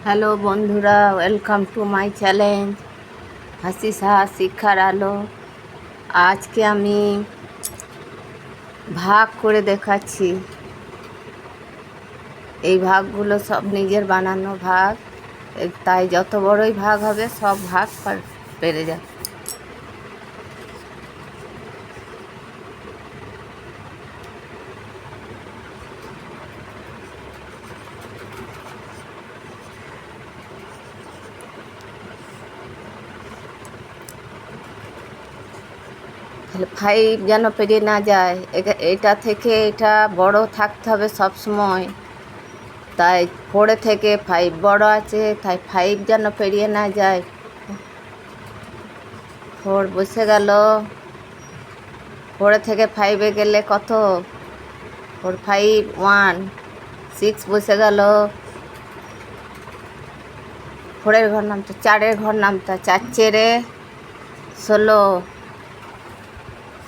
Hello বন্ধুরা, welcome to my challenge হাসি সাহা শিক্ষার আলো। আজকে আমি ভাগ করে দেখাচ্ছি। এই ভাগগুলো সব নিজের বানানো ভাগ, তাই যত বড়ই ভাগ হবে সব ভাগ পেরে যাবে। ফাইভ যেন পেরিয়ে না যায়, এটা থেকে এটা বড় থাকতে হবে সব সময়। তাই 4 থেকে 5 বড় আছে, তাই 5 যেন পেরিয়ে না যায়। 4 বসে গেল। 4 থেকে 5-এ গেলে কত? 4 5 1 6 বসে গেল। 4-এর ঘর নামতা, 4-এর ঘর নামতা, 4 চেরে 16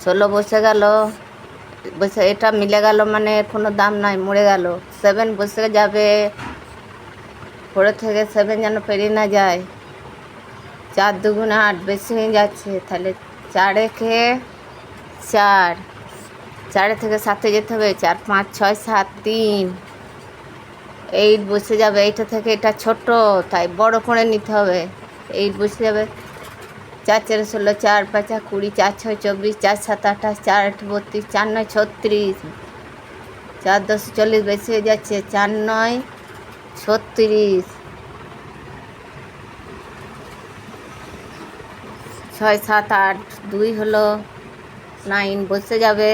16 বসে গেল। এটা মিলে গেল মানে কোনো দাম নাই, মরে গেল। 7 বসে যাবে। 4 থেকে 7 যেন পেরিয়ে না যায়। 4 দুগুণে 8 বেশি হয়ে যাচ্ছে, তাহলে 4 একে 4, 4 থেকে 7-এ যেতে হবে। 4 5 6 7 3 8 বসে যাবে। এইটা থেকে এটা ছোট, তাই বড় করে নিতে হবে। 8 বসে যাবে। 4 4 16, 4 5 20, 4 6 24, 4 7 28, 4 8 32, 4 9 36, 4 10 40 বেশি হয়ে যাচ্ছে। 4 9 36, 6 7 8 2 হলো। 9 বসে যাবে।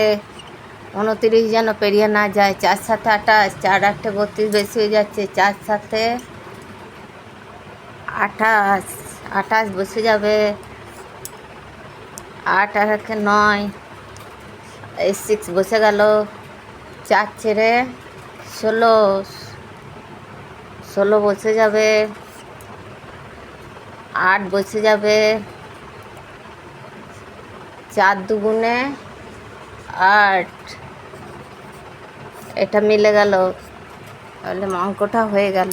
29 যেন পেরিয়ে না যায়। 4 7 28, 4 8 32 বেশি হয়ে যাচ্ছে। 4 7 28, 28 বসে যাবে। 8 আর 9, 6 বসে গেল। 4 ছেড়ে 16, 16 বসে যাবে। 8 বসে যাবে। 4 দুগুণে 8, এটা মিলে গেল, তাহলে অঙ্কটা হয়ে গেল।